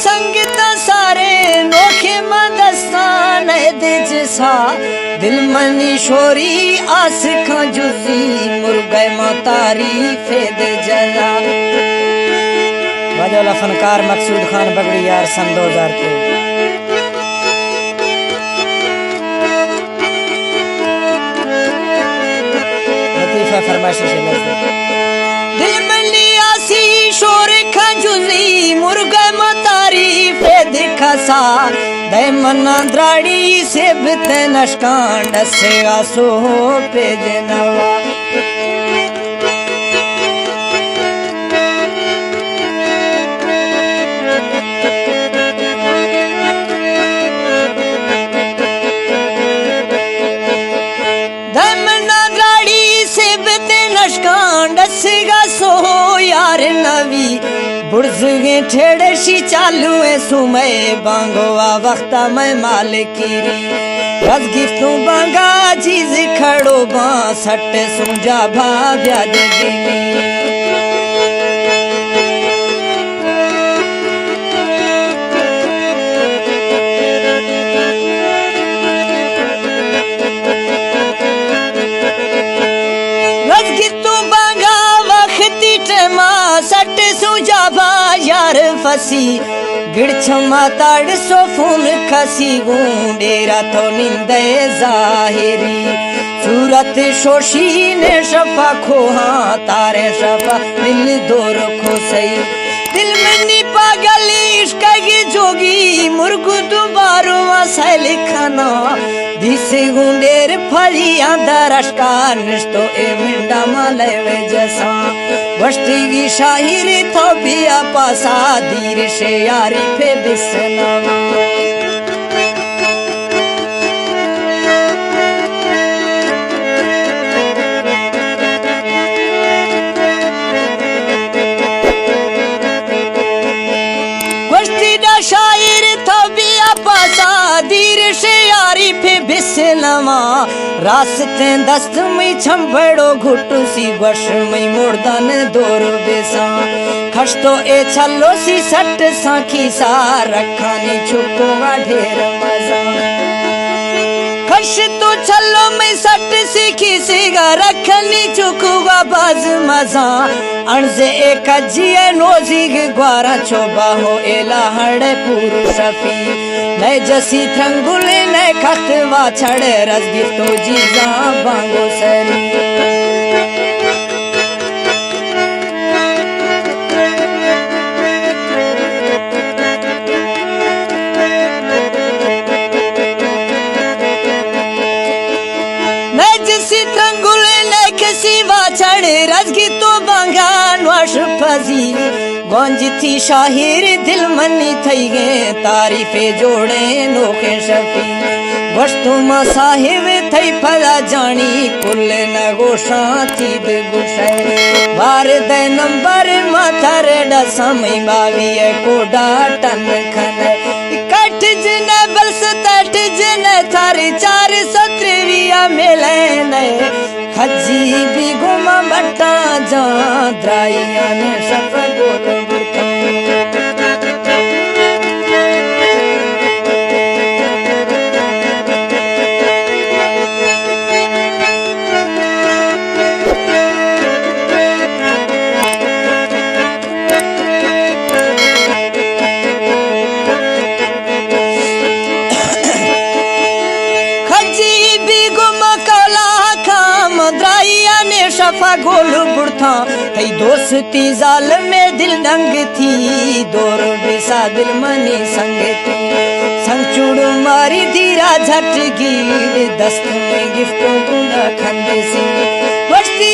संगीत सारे नोखे मदस्तान दिज सा दिल मनी शोरी आस खां जुजी मुर्गे मां तारीफ दे जला। वाला फनकार मकसूद खान बगड़ी यार सन 2003। लतीफा फरमाइश से दिल मनी आसी शोर खां जुजी मुर्गे मां तारीफ दिखा सा दे मना द्राड़ी से बिते नशकांड से आसो पे जनवा। दे मना द्राड़ी से बिते नशकांड से आसो यार नवी बुर्ज़गे ठेड़े शी चालू है सुमय बांगोवा वक्ता मैं मालिकीरी रज गिफ्टू बांगा चीज खड़ो बा सट सुंजा भाव्या दे दिली। रज गिफ्टू बांगा वक्ती टेमा सट सुंजा यार फसी गिड़ छमा ताड़ सो फून खसी गुंडेरा तो निंदे जाहिरी सूरत शोशी ने शफा खोहा तारे शफा दिल दूर खो सही दिल में नी पागल इश्क की जोगी मुर्गु दोबारो वसे लिखना दिसे गुंडेर फलियां दरशका निस्तो ए मिंडा मालेवे जैसा वष्टी की शाहिरी तो बिया पासा दीर से यारी पे बिसनवा। वष्टी दा शायर तो बिया पासा दीर से यारी पे बिसनवा रास्ते दस्त में छंबड़ो घुटू सी वर्ष में मुर्दन दौर बेसा खश तो ए छलो सी सट साखी सा रखानी छुपोगा ढेर मजा खश तो छलो में सट सीखी सीगा रखनी चुकुगा बाज मजा अणजे एक जिए नोजिग ग्वारा छोबा हो एला हड़े पूरु शफी नए जसी थंगुले नए खतवा छड़े रजगी तो जीजा बांगो सरी। नए जसी थंगुले नए खसी वा छड़े रजगी तो बांगान वाश फजी गंज थी शाहिर दिल मनी थई गे तारीफे जोड़े नोखे शफी वस्तु मा साहिब थई फला जानी कुल न गोशा थी गुशे बार दे नंबर माथर ड समय बावी कोडा टन खन कट जन बलस तट जन थारे 423 मिले ने खजी भी गुमा बट्टा जा द्राइया ने शफ गोल शफा गोल बुढ़ा कई दोस्ती जाल में दिल दंग थी दौर बेसा दिल मनी संग थी संग चूड़ मारी धीरा झट गिर दस्त में गिफ्टों गुना खंड सी वस्ती